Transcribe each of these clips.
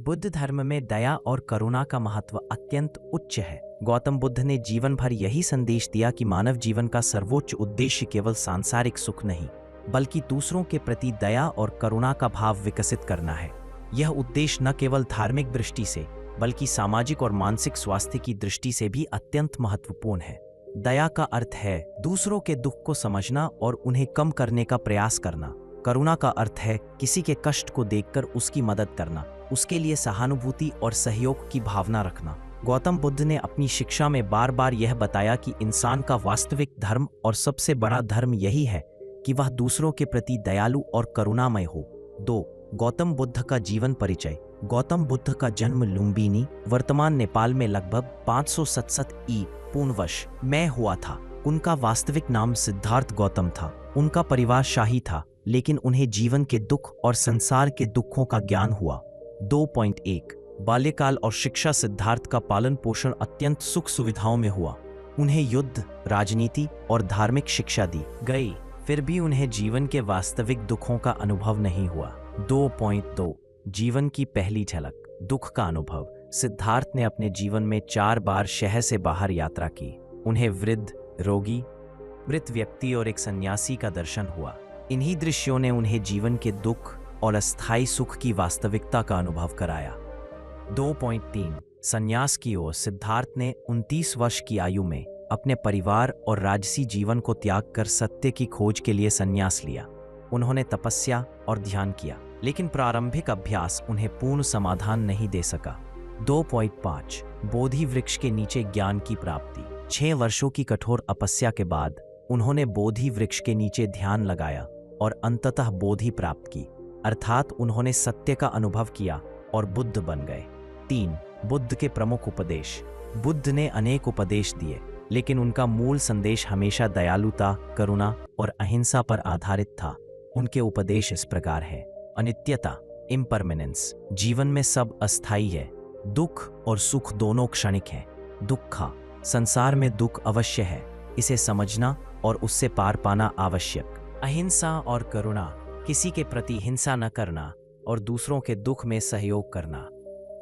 बुद्ध धर्म में दया और करुणा का महत्व अत्यंत उच्च है। गौतम बुद्ध ने जीवन भर यही संदेश दिया कि मानव जीवन का सर्वोच्च उद्देश्य केवल सांसारिक सुख नहीं, बल्कि दूसरों के प्रति दया और करुणा का भाव विकसित करना है। यह उद्देश्य न केवल धार्मिक दृष्टि से, बल्कि सामाजिक और मानसिक स्वास्थ्य की दृष्टि से भी अत्यंत महत्वपूर्ण है। दया का अर्थ है दूसरों के दुख को समझना और उन्हें कम करने का प्रयास करना। करुणा का अर्थ है किसी के कष्ट को देखकर उसकी मदद करना, उसके लिए सहानुभूति और सहयोग की भावना रखना। गौतम बुद्ध ने अपनी शिक्षा में बार बार यह बताया कि इंसान का वास्तविक धर्म और सबसे बड़ा धर्म यही है कि वह दूसरों के प्रति दयालु और करुणामय हो। 2. गौतम बुद्ध का जीवन परिचय। गौतम बुद्ध का जन्म लुम्बिनी, वर्तमान नेपाल में लगभग 567 ई पूर्ववर्ष में हुआ था। उनका वास्तविक नाम सिद्धार्थ गौतम था। उनका परिवार शाही था, लेकिन उन्हें जीवन के दुख और संसार के दुखों का ज्ञान हुआ। 2.1 बाल्यकाल और शिक्षा। सिद्धार्थ का पालन पोषण अत्यंत सुख सुविधाओं में हुआ। उन्हें युद्ध, राजनीति और धार्मिक शिक्षा दी गई, फिर भी उन्हें जीवन के वास्तविक दुखों का अनुभव नहीं हुआ। 2.2 जीवन की पहली झलक। दुख का अनुभव। सिद्धार्थ ने अपने जीवन में 4 बार शहर से बाहर यात्रा की। उन्हें वृद्ध, रोगी, मृत व्यक्ति और एक सन्यासी का दर्शन हुआ। इन्हीं दृश्यों ने उन्हें जीवन के दुख और अस्थायी सुख की वास्तविकता का अनुभव कराया। 2.3 संन्यास की ओर। सिद्धार्थ ने 29 वर्ष की आयु में अपने परिवार और राजसी जीवन को त्याग कर सत्य की खोज के लिए संन्यास लिया। उन्होंने तपस्या और ध्यान किया, लेकिन प्रारंभिक अभ्यास उन्हें पूर्ण समाधान नहीं दे सका। 2.5 बोधि वृक्ष के नीचे ज्ञान की प्राप्ति। 6 वर्षों की कठोर तपस्या के बाद उन्होंने बोधि वृक्ष के नीचे ध्यान लगाया और अंततः बोधि प्राप्त की, अर्थात उन्होंने सत्य का अनुभव किया और बुद्ध बन गए। 3 बुद्ध के प्रमुख उपदेश। बुद्ध ने अनेक उपदेश दिए, लेकिन उनका मूल संदेश हमेशा दयालुता, करुणा और अहिंसा पर आधारित था। उनके उपदेश इस प्रकार है। अनित्यता, इम्परमानेंस। जीवन में सब अस्थायी है। दुख और सुख दोनों क्षणिक हैं। दुखा, संसार में दुख अवश्य है, इसे समझना और उससे पार पाना आवश्यक। अहिंसा और करुणा, किसी के प्रति हिंसा न करना और दूसरों के दुख में सहयोग करना।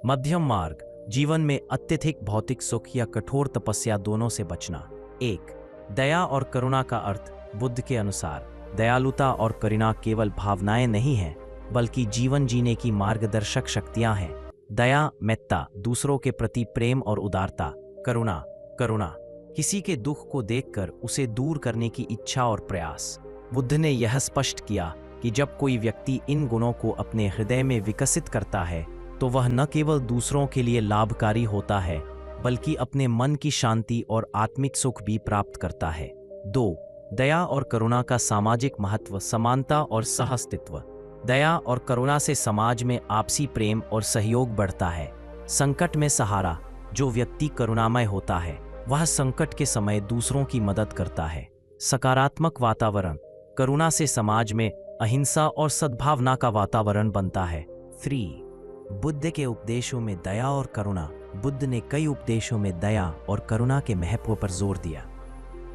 मध्यम मार्ग, जीवन में अत्यधिक भौतिक सुख या कठोर तपस्या दोनों से बचना। 1 दया और करुणा का अर्थ। बुद्ध के अनुसार दयालुता और करुणा केवल भावनाएं नहीं हैं, बल्कि जीवन जीने की मार्गदर्शक शक्तियां हैं। दया, मेत्ता, दूसरों के प्रति प्रेम और उदारता। करुणा, किसी के दुख को देखकर उसे दूर करने की इच्छा और प्रयास। बुद्ध ने यह स्पष्ट किया कि जब कोई व्यक्ति इन गुणों को अपने हृदय में विकसित करता है, तो वह न केवल दूसरों के लिए लाभकारी होता है, बल्कि अपने मन की शांति और आत्मिक सुख भी प्राप्त करता है। 2 दया और करुणा का सामाजिक महत्व। समानता और सह-अस्तित्व। दया और करुणा से समाज में आपसी प्रेम और सहयोग बढ़ता है। संकट में सहारा। जो व्यक्ति करुणामय होता है, वह संकट के समय दूसरों की मदद करता है। सकारात्मक वातावरण। करुणा से समाज में अहिंसा और सद्भावना का वातावरण बनता है। 3 बुद्ध के उपदेशों में दया और करुणा। बुद्ध ने कई उपदेशों में दया और करुणा के महत्व पर जोर दिया।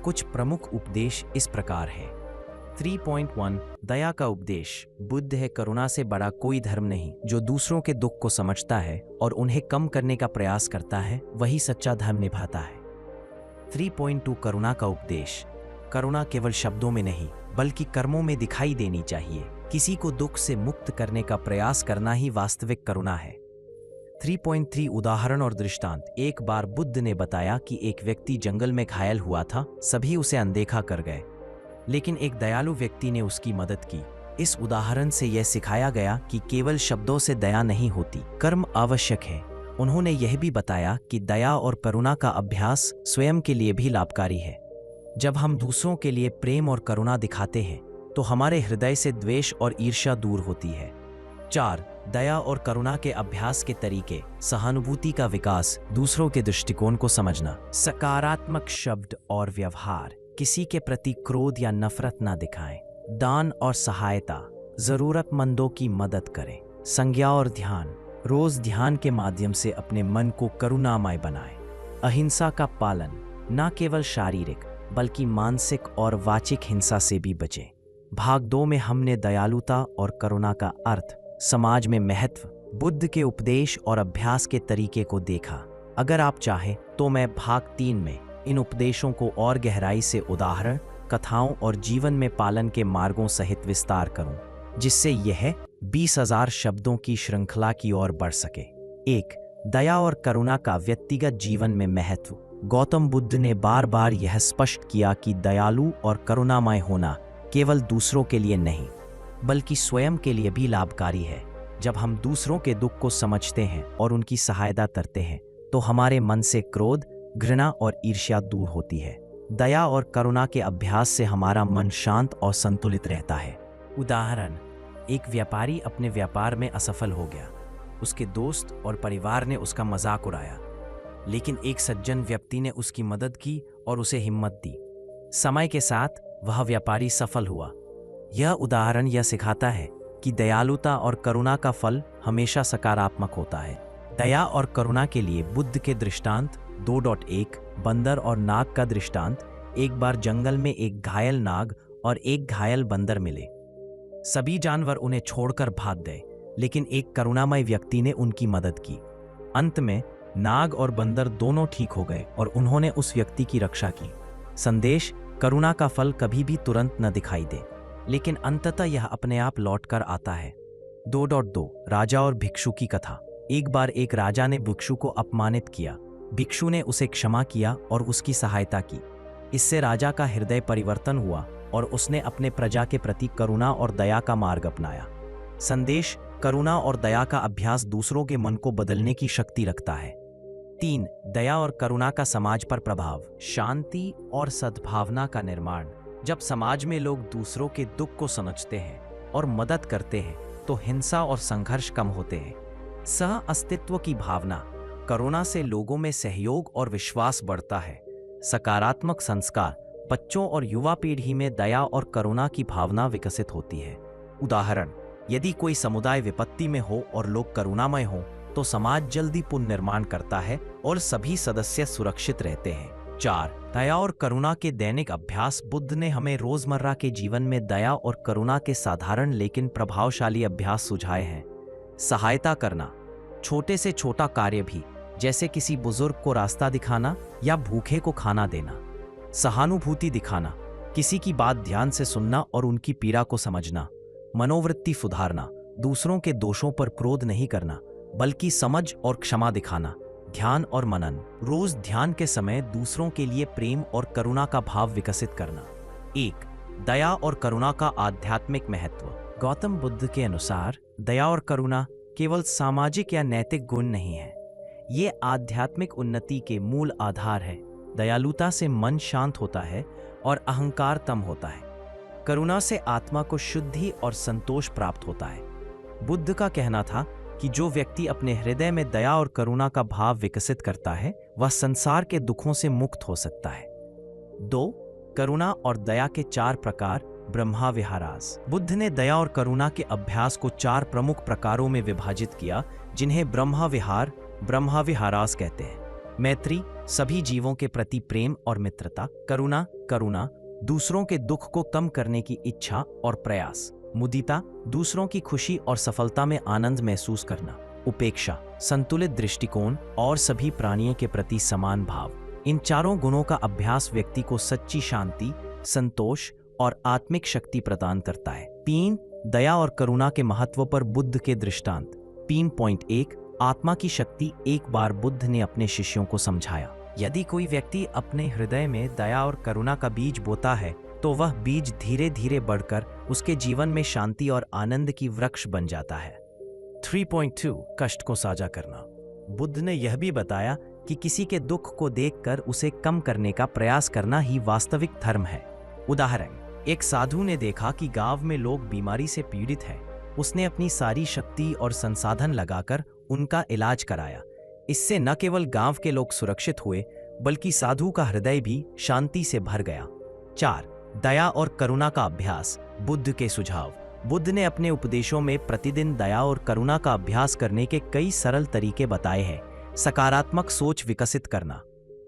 कुछ प्रमुख उपदेश इस प्रकार है। 3.1 दया का उपदेश। बुद्ध है करुणा से बड़ा कोई धर्म नहीं। जो दूसरों के दुख को समझता है और उन्हें कम करने का प्रयास करता है, वही सच्चा धर्म निभाता है। 3.2 करुणा का उपदेश। करुणा केवल शब्दों में नहीं, बल्कि कर्मों में दिखाई देनी चाहिए। किसी को दुख से मुक्त करने का प्रयास करना ही वास्तविक करुणा है। 3.3 उदाहरण और दृष्टांत। एक बार बुद्ध ने बताया कि एक व्यक्ति जंगल में घायल हुआ था। सभी उसे अनदेखा कर गए, लेकिन एक दयालु व्यक्ति ने उसकी मदद की। इस उदाहरण से यह सिखाया गया कि केवल शब्दों से दया नहीं होती, कर्म आवश्यक है। उन्होंने यह भी बताया कि दया और करुणा का अभ्यास स्वयं के लिए भी लाभकारी है। जब हम दूसरों के लिए प्रेम और करुणा दिखाते हैं, तो हमारे हृदय से द्वेष और ईर्ष्या दूर होती है। 4 दया और करुणा के अभ्यास के तरीके। सहानुभूति का विकास। दूसरों के दृष्टिकोण को समझना। सकारात्मक शब्द और व्यवहार। किसी के प्रति क्रोध या नफरत न दिखाएं। दान और सहायता। जरूरतमंदों की मदद करें। संज्ञा और ध्यान। रोज ध्यान के माध्यम से अपने मन को करुणामय बनाएं। अहिंसा का पालन। न केवल शारीरिक, बल्कि मानसिक और वाचिक हिंसा से भी बचें। भाग 2 में हमने दयालुता और करुणा का अर्थ, समाज में महत्व, बुद्ध के उपदेश और अभ्यास के तरीके को देखा। अगर आप चाहें तो मैं भाग 3 में इन उपदेशों को और गहराई से उदाहरण, कथाओं और जीवन में पालन के मार्गों सहित विस्तार करूं, जिससे यह 20,000 शब्दों की श्रृंखला की ओर बढ़ सके। 1. दया और करुणा का व्यक्तिगत जीवन में महत्व। गौतम बुद्ध ने बार बार यह स्पष्ट किया कि दयालु और करुणामय होना केवल दूसरों के लिए नहीं, बल्कि स्वयं के लिए भी लाभकारी है। जब हम दूसरों के दुख को समझते हैं और उनकी सहायता करते हैं, तो हमारे मन से क्रोध, घृणा और ईर्ष्या दूर होती है। दया और करुणा के अभ्यास से हमारा मन शांत और संतुलित रहता है। उदाहरण: एक व्यापारी अपने व्यापार में असफल हो गया। उसके दोस्त और परिवार ने उसका मजाक उड़ाया, लेकिन एक सज्जन व्यक्ति ने उसकी मदद की और उसे हिम्मत दी। समय के साथ वह व्यापारी सफल हुआ। यह उदाहरण यह सिखाता है कि दयालुता और करुणा का फल हमेशा सकारात्मक होता है। दया और करुणा के लिए बुद्ध के दृष्टांत 2.1 बंदर और नाग का दृष्टांत। एक बार जंगल में एक घायल नाग और एक घायल बंदर मिले। सभी जानवर उन्हें छोड़कर भाग गए, लेकिन एक करुणामय व्यक्ति ने उनकी मदद की। अंत में नाग और बंदर दोनों ठीक हो गए और उन्होंने उस व्यक्ति की रक्षा की। संदेश: करुणा का फल कभी भी तुरंत न दिखाई दे, लेकिन अंततः यह अपने आप लौटकर आता है। 2.2 राजा और भिक्षु की कथा। एक बार एक राजा ने भिक्षु को अपमानित किया। भिक्षु ने उसे क्षमा किया और उसकी सहायता की। इससे राजा का हृदय परिवर्तन हुआ और उसने अपने प्रजा के प्रति करुणा और दया का मार्ग अपनाया। संदेश: करुणा और दया का अभ्यास दूसरों के मन को बदलने की शक्ति रखता है। 3. दया और करुणा का समाज पर प्रभाव। शांति और सद्भावना का निर्माण। जब समाज में लोग दूसरों के दुख को समझते हैं और मदद करते हैं, तो हिंसा और संघर्ष कम होते हैं। सह अस्तित्व की भावना। करुणा से लोगों में सहयोग और विश्वास बढ़ता है। सकारात्मक संस्कार। बच्चों और युवा पीढ़ी में दया और करुणा की भावना विकसित होती है। उदाहरण: यदि कोई समुदाय विपत्ति में हो और लोग करुणामय हों, तो समाज जल्दी पुनर्निर्माण करता है और सभी सदस्य सुरक्षित रहते हैं। 4. दया और करुणा के दैनिक अभ्यास। बुद्ध ने हमें रोजमर्रा के जीवन में दया और करुणा के साधारण लेकिन प्रभावशाली अभ्यास सुझाए हैं। सहायता करना। छोटे से छोटा कार्य भी, जैसे किसी बुजुर्ग को रास्ता दिखाना या भूखे को खाना देना। सहानुभूति दिखाना। किसी की बात ध्यान से सुनना और उनकी पीड़ा को समझना। मनोवृत्ति सुधारना। दूसरों के दोषों पर क्रोध नहीं करना, बल्कि समझ और क्षमा दिखाना। ध्यान और मनन। रोज ध्यान के समय दूसरों के लिए प्रेम और करुणा का भाव विकसित करना। 1. दया और करुणा का आध्यात्मिक महत्व। गौतम बुद्ध के अनुसार दया और करुणा केवल सामाजिक या नैतिक गुण नहीं है, ये आध्यात्मिक उन्नति के मूल आधार है। दयालुता से मन शांत होता है और अहंकार कम होता है। करुणा से आत्मा को शुद्धि और संतोष प्राप्त होता है। बुद्ध का कहना था कि जो व्यक्ति अपने हृदय में दया और करुणा का भाव विकसित करता है, वह संसार के दुखों से मुक्त हो सकता है। 2. करुणा और दया के 4 प्रकार। ब्रह्मा विहारास। बुद्ध ने दया और करुणा के अभ्यास को 4 प्रमुख प्रकारों में विभाजित किया, जिन्हें ब्रह्मा विहारास कहते हैं। मैत्री, सभी जीवों के प्रति प्रेम और मित्रता। करुणा, दूसरों के दुख को कम करने की इच्छा और प्रयास। मुदिता, दूसरों की खुशी और सफलता में आनंद महसूस करना। उपेक्षा, संतुलित दृष्टिकोण और सभी प्राणियों के प्रति समान भाव। इन चारों गुणों का अभ्यास व्यक्ति को सच्ची शांति, संतोष और आत्मिक शक्ति प्रदान करता है। 3. दया और करुणा के महत्व पर बुद्ध के दृष्टांत। 3.1 आत्मा की शक्ति। एक बार बुद्ध ने अपने शिष्यों को समझाया, यदि कोई व्यक्ति अपने हृदय में दया और करुणा का बीज बोता है, तो वह बीज धीरे धीरे बढ़कर उसके जीवन में शांति और आनंद की वृक्ष बन जाता है। 3.2 कष्ट को साझा करना। बुद्ध ने यह भी बताया कि किसी के दुख को देखकर उसे कम करने का प्रयास करना ही वास्तविक धर्म है। उदाहरण: एक साधु ने देखा कि गांव में लोग बीमारी से पीड़ित हैं। उसने अपनी सारी शक्ति और संसाधन लगाकर उनका इलाज कराया। इससे न केवल गांव के लोग सुरक्षित हुए, बल्कि साधु का हृदय भी शांति से भर गया। 4. दया और करुणा का अभ्यास। बुद्ध के सुझाव। बुद्ध ने अपने उपदेशों में प्रतिदिन दया और करुणा का अभ्यास करने के कई सरल तरीके बताए हैं। सकारात्मक सोच विकसित करना।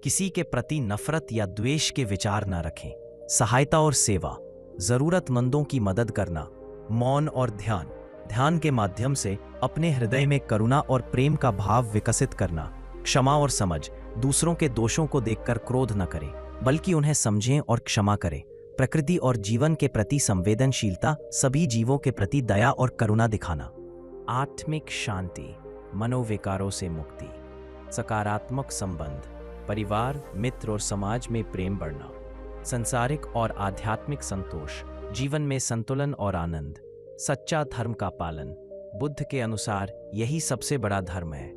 किसी के प्रति नफरत या द्वेष के विचार न रखें। सहायता और सेवा। जरूरतमंदों की मदद करना। मौन और ध्यान। ध्यान के माध्यम से अपने हृदय में करुणा और प्रेम का भाव विकसित करना। क्षमा और समझ, दूसरों के दोषों को देखकर क्रोध न करें, बल्कि उन्हें समझें और क्षमा करें। प्रकृति और जीवन के प्रति संवेदनशीलता, सभी जीवों के प्रति दया और करुणा दिखाना। आत्मिक शांति, मनोविकारों से मुक्ति, सकारात्मक संबंध, परिवार, मित्र और समाज में प्रेम बढ़ना, सांसारिक और आध्यात्मिक संतोष, जीवन में संतुलन और आनंद, सच्चा धर्म का पालन। बुद्ध के अनुसार यही सबसे बड़ा धर्म है।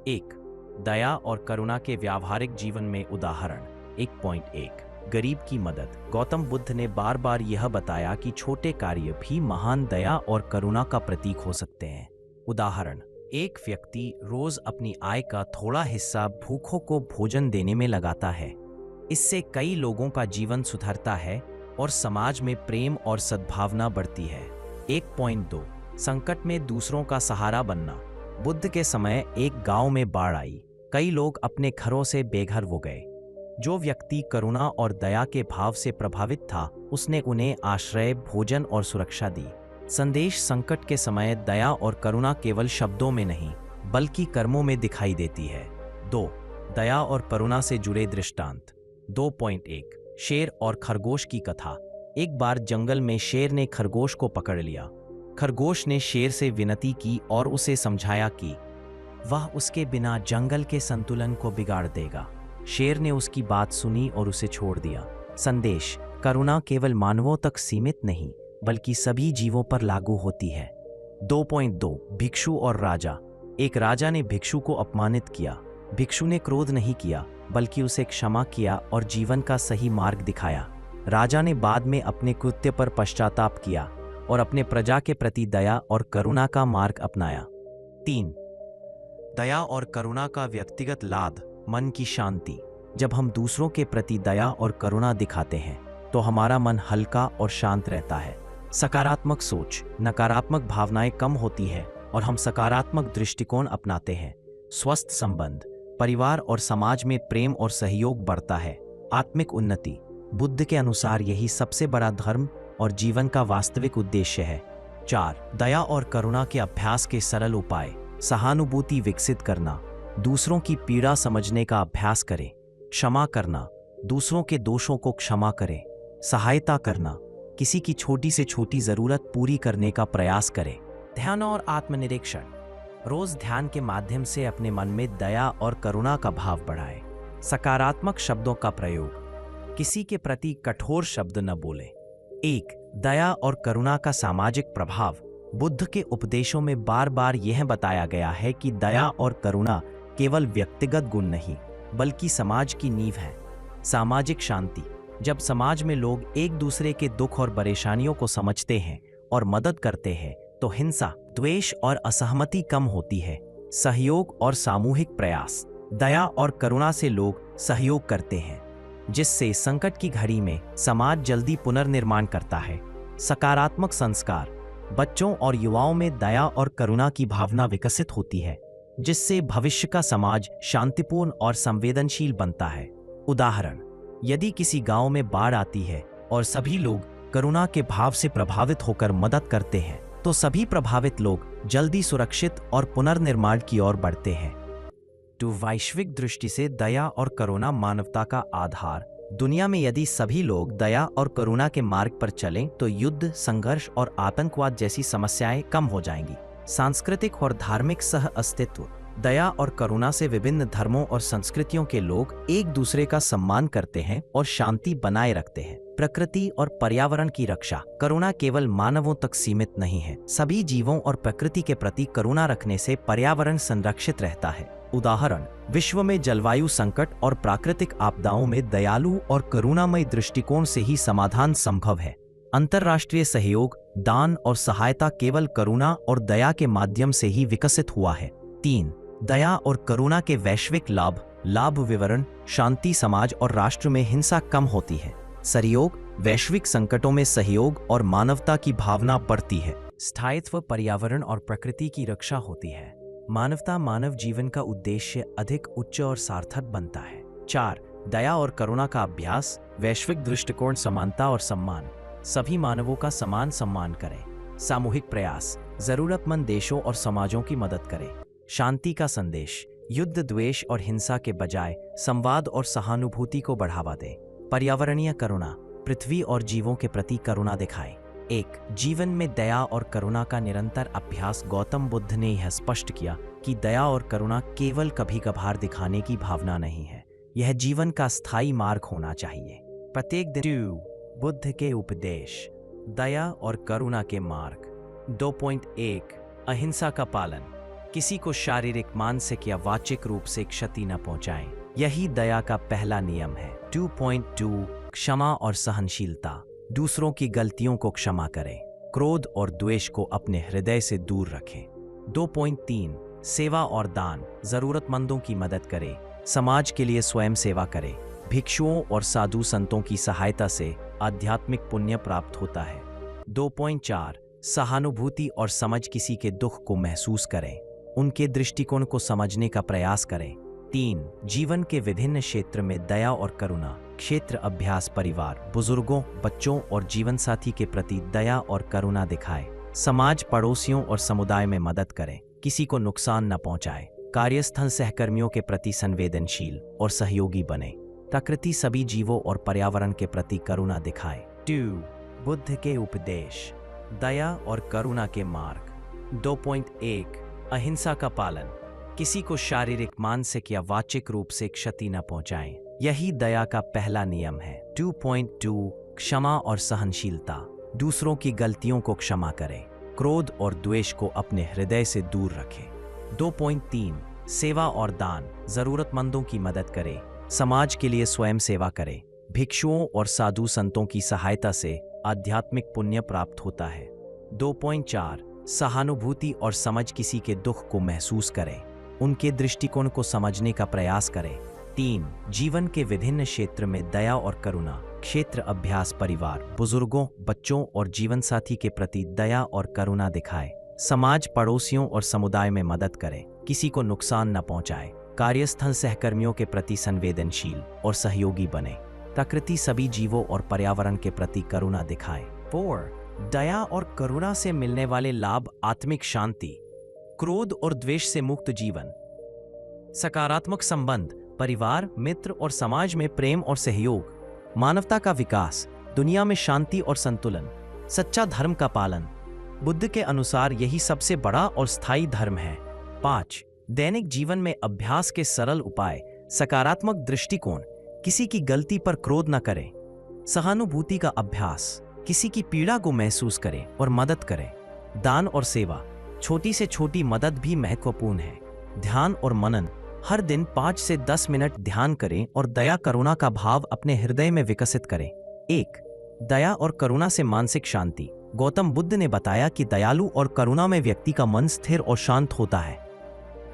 1. दया और करुणा के व्यावहारिक जीवन में उदाहरण। 1.1 गरीब की मदद। गौतम बुद्ध ने बार बार यह बताया कि छोटे कार्य भी महान दया और करुणा का प्रतीक हो सकते हैं। उदाहरण, एक व्यक्ति रोज अपनी आय का थोड़ा हिस्सा भूखों को भोजन देने में लगाता है। इससे कई लोगों का जीवन सुधरता है और समाज में प्रेम और सद्भावना बढ़ती है। 1.2 संकट में दूसरों का सहारा बनना। बुद्ध के समय एक गांव में बाढ़ आई। कई लोग अपने घरों से बेघर हो गए। जो व्यक्ति करुणा और दया के भाव से प्रभावित था, उसने उन्हें आश्रय, भोजन और सुरक्षा दी। संदेश, संकट के समय दया और करुणा केवल शब्दों में नहीं, बल्कि कर्मों में दिखाई देती है। 2. दया और करुणा से जुड़े दृष्टांत। 2.1 शेर और खरगोश की कथा। एक बार जंगल में शेर ने खरगोश को पकड़ लिया। खरगोश ने शेर से विनती की और उसे समझाया कि वह उसके बिना जंगल के संतुलन को बिगाड़ देगा। शेर ने उसकी बात सुनी और उसे छोड़ दिया। संदेश, करुणा केवल मानवों तक सीमित नहीं, बल्कि सभी जीवों पर लागू होती है। 2.2 भिक्षु और राजा। एक राजा ने भिक्षु को अपमानित किया। भिक्षु ने क्रोध नहीं किया, बल्कि उसे क्षमा किया और जीवन का सही मार्ग दिखाया। राजा ने बाद में अपने कृत्य पर पश्चाताप किया और अपने प्रजा के प्रति दया और करुणा का मार्ग अपनाया। 3. दया और करुणा का व्यक्तिगत लाभ। मन की शांति। जब हम दूसरों के प्रति दया और करुणा दिखाते हैं, तो हमारा मन हल्का और शांत रहता है। सकारात्मक सोच, नकारात्मक भावनाएं कम होती है और हम सकारात्मक दृष्टिकोण अपनाते हैं। स्वस्थ संबंध, परिवार और समाज में प्रेम और सहयोग बढ़ता है। आत्मिक उन्नति। बुद्ध के अनुसार यही सबसे बड़ा धर्म और जीवन का वास्तविक उद्देश्य है। 4. दया और करुणा के अभ्यास के सरल उपाय। सहानुभूति विकसित करना। दूसरों की पीड़ा समझने का अभ्यास करें। क्षमा करना। दूसरों के दोषों को क्षमा करें। सहायता करना। किसी की छोटी से छोटी जरूरत पूरी करने का प्रयास करें। ध्यान और आत्मनिरीक्षण। रोज ध्यान के माध्यम से अपने मन में दया और करुणा का भाव बढ़ाएं। सकारात्मक शब्दों का प्रयोग। किसी के प्रति कठोर शब्द न बोलें। 1. दया और करुणा का सामाजिक प्रभाव। बुद्ध के उपदेशों में बार बार यह बताया गया है कि दया और करुणा केवल व्यक्तिगत गुण नहीं, बल्कि समाज की नींव है। सामाजिक शांति। जब समाज में लोग एक दूसरे के दुख और परेशानियों को समझते हैं और मदद करते हैं, तो हिंसा, द्वेष और असहमति कम होती है। सहयोग और सामूहिक प्रयास। दया और करुणा से लोग सहयोग करते हैं, जिससे संकट की घड़ी में समाज जल्दी पुनर्निर्माण करता है। सकारात्मक संस्कार। बच्चों और युवाओं में दया और करुणा की भावना विकसित होती है, जिससे भविष्य का समाज शांतिपूर्ण और संवेदनशील बनता है। उदाहरण, यदि किसी गांव में बाढ़ आती है और सभी लोग करुणा के भाव से प्रभावित होकर मदद करते हैं, तो सभी प्रभावित लोग जल्दी सुरक्षित और पुनर्निर्माण की ओर बढ़ते हैं। तो वैश्विक दृष्टि से दया और करुणा मानवता का आधार। दुनिया में यदि सभी लोग दया और करुणा के मार्ग पर चलें, तो युद्ध, संघर्ष और आतंकवाद जैसी समस्याएं कम हो जाएंगी। सांस्कृतिक और धार्मिक सह अस्तित्व। दया और करुणा से विभिन्न धर्मों और संस्कृतियों के लोग एक दूसरे का सम्मान करते हैं और शांति बनाए रखते हैं। प्रकृति और पर्यावरण की रक्षा। करुणा केवल मानवों तक सीमित नहीं है, सभी जीवों और प्रकृति के प्रति करुणा रखने से पर्यावरण संरक्षित रहता है। उदाहरण, विश्व में जलवायु संकट और प्राकृतिक आपदाओं में दयालु और करुणामय दृष्टिकोण से ही समाधान संभव है। अंतर्राष्ट्रीय सहयोग, दान और सहायता केवल करुणा और दया के माध्यम से ही विकसित हुआ है। 3. दया और करुणा के वैश्विक लाभ विवरण। शांति, समाज और राष्ट्र में हिंसा कम होती है। सहयोग, वैश्विक संकटों में सहयोग और मानवता की भावना बढ़ती है। स्थायित्व, पर्यावरण और प्रकृति की रक्षा होती है। मानवता, मानव जीवन का उद्देश्य अधिक उच्च और सार्थक बनता है। 4. दया और करुणा का अभ्यास। वैश्विक दृष्टिकोण, समानता और सम्मान। सभी मानवों का समान सम्मान करें। सामूहिक प्रयास। जरूरतमंद देशों और समाजों की मदद करें। शांति का संदेश, युद्ध, द्वेष और हिंसा के बजाय संवाद और सहानुभूति को बढ़ावा दें। पर्यावरणीय करुणा, पृथ्वी और जीवों के प्रति करुणा दिखाएं। एक, जीवन में दया और करुणा का निरंतर अभ्यास। गौतम बुद्ध ने यह स्पष्ट किया कि दया और करुणा केवल कभी कभार दिखाने की भावना नहीं है, यह जीवन का स्थायी मार्ग होना चाहिए। प्रत्येक दिन। बुद्ध के उपदेश, दया और करुणा के मार्ग। 2.1 अहिंसा का पालन, किसी को शारीरिक, मानसिक या वाचिक रूप से क्षति न पहुंचाएं, यही दया का पहला नियम है। 2.2 क्षमा और सहनशीलता, दूसरों की गलतियों को क्षमा करें, क्रोध और द्वेष को अपने हृदय से दूर रखें। 2.3 सेवा और दान, जरूरतमंदों की मदद करें, समाज के लिए स्वयं सेवा करें। भिक्षुओं और साधु संतों की सहायता से आध्यात्मिक पुण्य प्राप्त होता है। 2.4 सहानुभूति और समझ, किसी के दुख को महसूस करें, उनके दृष्टिकोण को समझने का प्रयास करें। 3 जीवन के विभिन्न क्षेत्र में दया और करुणा, क्षेत्र अभ्यास, परिवार, बुजुर्गों, बच्चों और जीवन साथी के प्रति दया और करुणा दिखाएं। समाज, पड़ोसियों और समुदाय में मदद करें, किसी को नुकसान न पहुंचाएं। कार्यस्थल, सहकर्मियों के प्रति संवेदनशील और सहयोगी बने। प्रकृति, सभी जीवों और पर्यावरण के प्रति करुणा दिखाएं। 2 बुद्ध के उपदेश, दया और करुणा के मार्ग। 2.1 अहिंसा का पालन, किसी को शारीरिक, मानसिक या वाचिक रूप से क्षति न पहुंचाएं, यही दया का पहला नियम है। 2.2 क्षमा और सहनशीलता, दूसरों की गलतियों को क्षमा करें, क्रोध और द्वेष को अपने हृदय से दूर रखें। 2.3 सेवा और दान, जरूरतमंदों की मदद करें, समाज के लिए स्वयं सेवा करें। भिक्षुओं और साधु संतों की सहायता से आध्यात्मिक पुण्य प्राप्त होता है। 2.4 सहानुभूति और समझ, किसी के दुख को महसूस करें, उनके दृष्टिकोण को समझने का प्रयास करें। 3 जीवन के विभिन्न क्षेत्र में दया और करुणा, क्षेत्र अभ्यास, परिवार, बुजुर्गों, बच्चों और जीवन साथी के प्रति दया और करुणा दिखाएं। समाज, पड़ोसियों और समुदाय में मदद करें, किसी को नुकसान न पहुंचाएं। कार्यस्थल, सहकर्मियों के प्रति संवेदनशील और सहयोगी बने। प्रकृति, सभी जीवों और पर्यावरण के प्रति करुणा दिखाएं। 4 दया और करुणा से मिलने वाले लाभ, आत्मिक शांति, क्रोध और द्वेष से मुक्त जीवन, सकारात्मक संबंध, परिवार, मित्र और समाज में प्रेम और सहयोग, मानवता का विकास, दुनिया में शांति और संतुलन, सच्चा धर्म का पालन। बुद्ध के अनुसार यही सबसे बड़ा और स्थायी धर्म है। 5 दैनिक जीवन में अभ्यास के सरल उपाय, सकारात्मक दृष्टिकोण, किसी की गलती पर क्रोध न करें। सहानुभूति का अभ्यास, किसी की पीड़ा को महसूस करें और मदद करें। दान और सेवा, छोटी से छोटी मदद भी महत्वपूर्ण है। ध्यान और मनन, हर दिन 5 से 10 मिनट ध्यान करें और दया करुणा का भाव अपने हृदय में विकसित करें। 1 दया और करुणा से मानसिक शांति, गौतम बुद्ध ने बताया कि दयालु और करुणा में व्यक्ति का मन स्थिर और शांत होता है।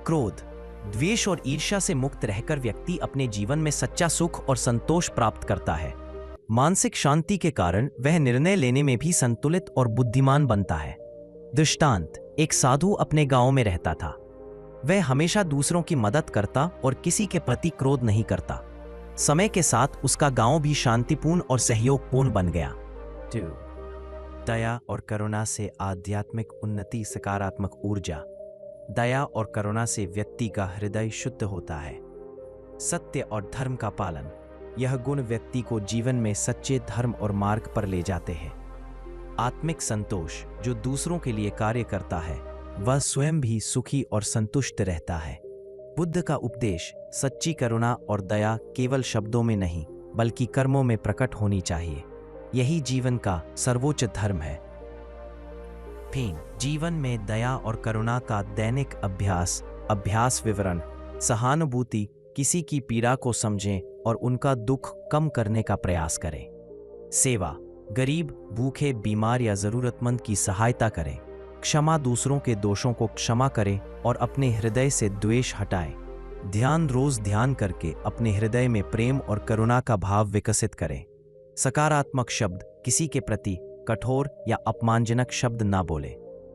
क्रोध, द्वेष और ईर्ष्या से मुक्त रहकर व्यक्ति अपने जीवन में सच्चा सुख और संतोष प्राप्त करता है। मानसिक शांति के कारण वह निर्णय लेने में भी संतुलित और बुद्धिमान बनता है। दृष्टांत, एक साधु अपने गांव में रहता था। वह हमेशा दूसरों की मदद करता और किसी के प्रति क्रोध नहीं करता। समय के साथ उसका गांव भी शांतिपूर्ण और सहयोगपूर्ण बन गया। 2 दया और करुणा से आध्यात्मिक उन्नति, सकारात्मक ऊर्जा, दया और करुणा से व्यक्ति का हृदय शुद्ध होता है। सत्य और धर्म का पालन, यह गुण व्यक्ति को जीवन में सच्चे धर्म और मार्ग पर ले जाते हैं। आत्मिक संतोष, जो दूसरों के लिए कार्य करता है वह स्वयं भी सुखी और संतुष्ट रहता है। बुद्ध का उपदेश, सच्ची करुणा और दया केवल शब्दों में नहीं बल्कि कर्मों में प्रकट होनी चाहिए, यही जीवन का सर्वोच्च धर्म है। जीवन में दया और करुणा का दैनिक अभ्यास विवरण, सहानुभूति, किसी की पीड़ा को समझें और उनका दुख कम करने का प्रयास करें। सेवा, गरीब, भूखे, बीमार या जरूरतमंद की सहायता करें। क्षमा, दूसरों के दोषों को क्षमा करें और अपने हृदय से द्वेष हटाएं। ध्यान, रोज ध्यान करके अपने हृदय में प्रेम और करुणा का भाव विकसित करें। सकारात्मक शब्द, किसी के प्रति कठोर या अपमानजनक शब्द ना बोले।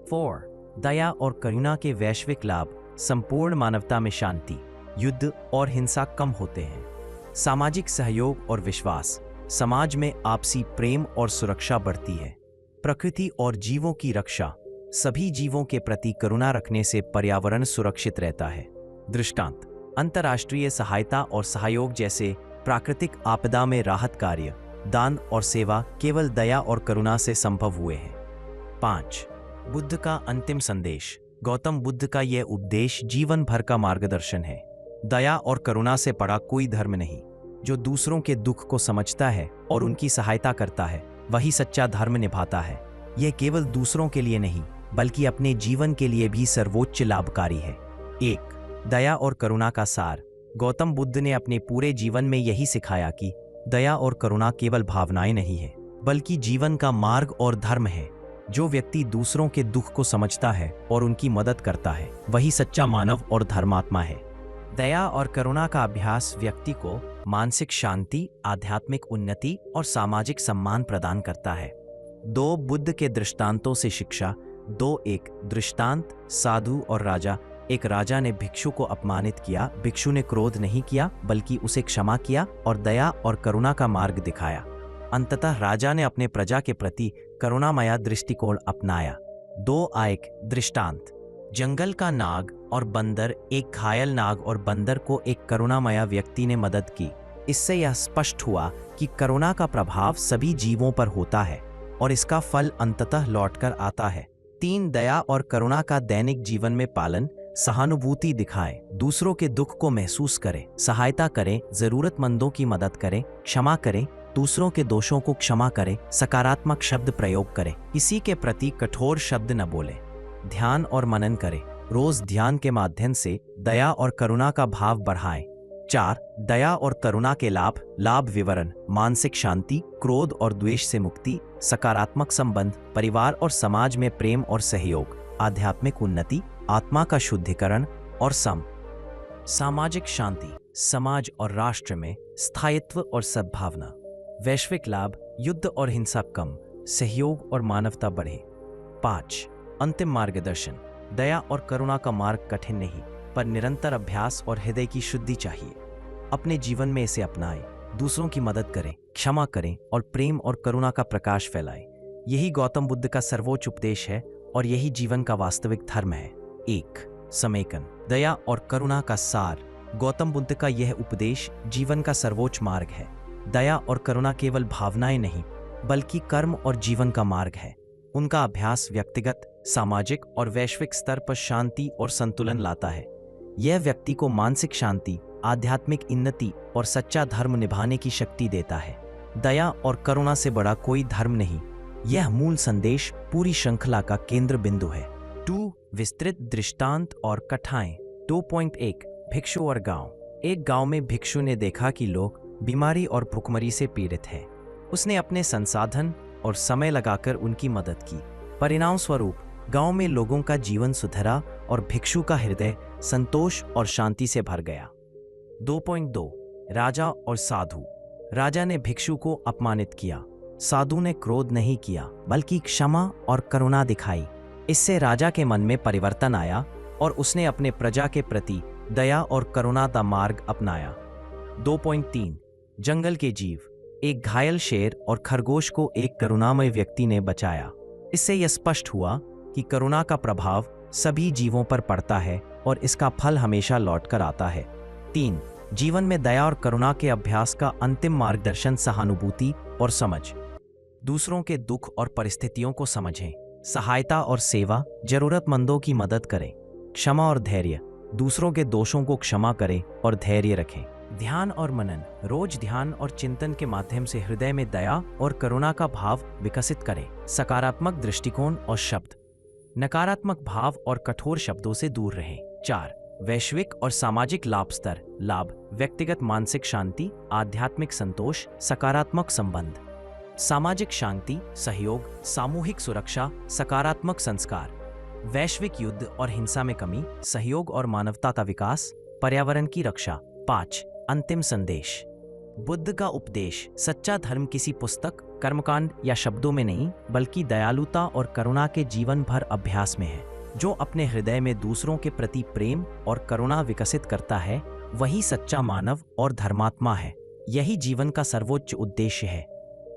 4 दया और करुणा के वैश्विक लाभ, संपूर्ण मानवता में शांति, युद्ध और हिंसा कम होते हैं। सामाजिक सहयोग और विश्वास, समाज में आपसी प्रेम और सुरक्षा बढ़ती है। प्रकृति और जीवों की रक्षा, सभी जीवों के प्रति करुणा रखने से पर्यावरण सुरक्षित रहता है। दृष्टांत, अंतर्राष्ट्रीय सहायता और सहयोग जैसे प्राकृतिक आपदा में राहत कार्य, दान और सेवा केवल दया और करुणा से संभव हुए हैं। 5. बुद्ध का अंतिम संदेश। गौतम बुद्ध का यह उपदेश जीवन भर का मार्गदर्शन है। दया और करुणा से बड़ा कोई धर्म नहीं। जो दूसरों के दुख को समझता है और उनकी सहायता करता है, वही सच्चा धर्म निभाता है। यह केवल दूसरों के लिए नहीं, बल्कि अपने जीवन के लिए भी सर्वोच्च लाभकारी है। 1. दया और करुणा का सार। गौतम बुद्ध ने अपने पूरे जीवन में यही सिखाया कि दया और करुणा केवल भावनाएं नहीं है, बल्कि जीवन का मार्ग और धर्म है। जो व्यक्ति दूसरों के दुख को समझता है और उनकी मदद करता है, वही सच्चा मानव और धर्मात्मा है। दया और करुणा का अभ्यास व्यक्ति को मानसिक शांति, आध्यात्मिक उन्नति और सामाजिक सम्मान प्रदान करता है। 2. बुद्ध के दृष्टांतों से शिक्षा। 2. एक दृष्टांत, साधु और राजा। एक राजा ने भिक्षु को अपमानित किया। भिक्षु ने क्रोध नहीं किया, बल्कि उसे क्षमा किया और दया और करुणा का मार्ग दिखाया। अंततः राजा ने अपने प्रजा के प्रति करुणामय दृष्टिकोण अपनाया। 2. एक दृष्टांत, जंगल का नाग और बंदर। एक घायल नाग और बंदर को एक करुणामय व्यक्ति ने मदद की। इससे यह स्पष्ट हुआ कि करुणा का प्रभाव सभी जीवों पर होता है और इसका फल अंततः लौटकर आता है। 3. दया और करुणा का दैनिक जीवन में पालन। सहानुभूति दिखाएं, दूसरों के दुख को महसूस करें, सहायता करें, जरूरतमंदों की मदद करें, क्षमा करें, दूसरों के दोषों को क्षमा करें, सकारात्मक शब्द प्रयोग करें, किसी के प्रति कठोर शब्द न बोलें। ध्यान और मनन करें, रोज ध्यान के माध्यम से दया और करुणा का भाव बढ़ाएं। 4. दया और करुणा के लाभ विवरण। मानसिक शांति, क्रोध और द्वेष से मुक्ति, सकारात्मक संबंध, परिवार और समाज में प्रेम और सहयोग, आध्यात्मिक उन्नति, आत्मा का शुद्धिकरण और सामाजिक शांति, समाज और राष्ट्र में स्थायित्व और सद्भावना। वैश्विक लाभ, युद्ध और हिंसा कम, सहयोग और मानवता बढ़े। 5. अंतिम मार्गदर्शन। दया और करुणा का मार्ग कठिन नहीं, पर निरंतर अभ्यास और हृदय की शुद्धि चाहिए। अपने जीवन में इसे अपनाएं, दूसरों की मदद करें, क्षमा करें और प्रेम और करुणा का प्रकाश फैलाएं। यही गौतम बुद्ध का सर्वोच्च उपदेश है और यही जीवन का वास्तविक धर्म है। 1. समेकन। दया और करुणा का सार। गौतम बुद्ध का यह उपदेश जीवन का सर्वोच्च मार्ग है। दया और करुणा केवल भावनाएं नहीं, बल्कि कर्म और जीवन का मार्ग है। उनका अभ्यास व्यक्तिगत, सामाजिक और वैश्विक स्तर पर शांति और संतुलन लाता है। यह व्यक्ति को मानसिक शांति, आध्यात्मिक उन्नति और सच्चा धर्म निभाने की शक्ति देता है। दया और करुणा से बड़ा कोई धर्म नहीं। यह मूल संदेश पूरी श्रृंखला का केंद्र बिंदु है। 2. विस्तृत दृष्टांत और कथाएं। 2.1 भिक्षु और गांव। एक गांव में भिक्षु ने देखा कि लोग बीमारी और भूखमरी से पीड़ित हैं। उसने अपने संसाधन और समय लगाकर उनकी मदद की। परिणाम स्वरूप गांव में लोगों का जीवन सुधरा और भिक्षु का हृदय संतोष और शांति से भर गया। 2.2 राजा और साधु। राजा ने भिक्षु को अपमानित किया। साधु ने क्रोध नहीं किया, बल्कि क्षमा और करुणा दिखाई। इससे राजा के मन में परिवर्तन आया और उसने अपने प्रजा के प्रति दया और करुणा का मार्ग अपनाया। 2.3 जंगल के जीव। एक घायल शेर और खरगोश को एक करुणामय व्यक्ति ने बचाया। इससे यह स्पष्ट हुआ कि करुणा का प्रभाव सभी जीवों पर पड़ता है और इसका फल हमेशा लौटकर आता है। 3 जीवन में दया और करुणा के अभ्यास का अंतिम मार्गदर्शन। सहानुभूति और समझ। दूसरों के दुख और परिस्थितियों को समझें, सहायता और सेवा, जरूरतमंदों की मदद करें, क्षमा और धैर्य, दूसरों के दोषों को क्षमा करें और धैर्य रखें। ध्यान और मनन। रोज ध्यान और चिंतन के माध्यम से हृदय में दया और करुणा का भाव विकसित करें। सकारात्मक दृष्टिकोण और शब्द, नकारात्मक भाव और कठोर शब्दों से दूर रहें। 4 वैश्विक और सामाजिक लाभ। व्यक्तिगत मानसिक शांति, आध्यात्मिक संतोष, सकारात्मक संबंध, सामाजिक शांति, सहयोग, सामूहिक सुरक्षा, सकारात्मक संस्कार, वैश्विक युद्ध और हिंसा में कमी, सहयोग और मानवता का विकास, पर्यावरण की रक्षा। 5 अंतिम संदेश। बुद्ध का उपदेश। सच्चा धर्म किसी पुस्तक, कर्मकांड या शब्दों में नहीं, बल्कि दयालुता और करुणा के जीवन भर अभ्यास में है। जो अपने हृदय में दूसरों के प्रति प्रेम और करुणा विकसित करता है, वही सच्चा मानव और धर्मात्मा है। यही जीवन का सर्वोच्च उद्देश्य है।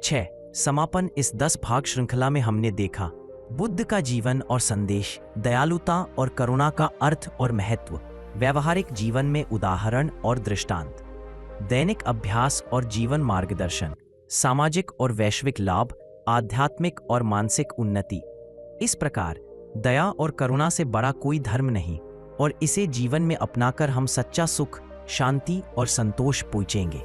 6 समापन। इस 10 भाग श्रृंखला में हमने देखा बुद्ध का जीवन और संदेश, दयालुता और करुणा का अर्थ और महत्व, व्यवहारिक जीवन में उदाहरण और दृष्टांत, दैनिक अभ्यास और जीवन मार्गदर्शन, सामाजिक और वैश्विक लाभ, आध्यात्मिक और मानसिक उन्नति। इस प्रकार दया और करुणा से बड़ा कोई धर्म नहीं, और इसे जीवन में अपनाकर हम सच्चा सुख, शांति और संतोष पूजेंगे।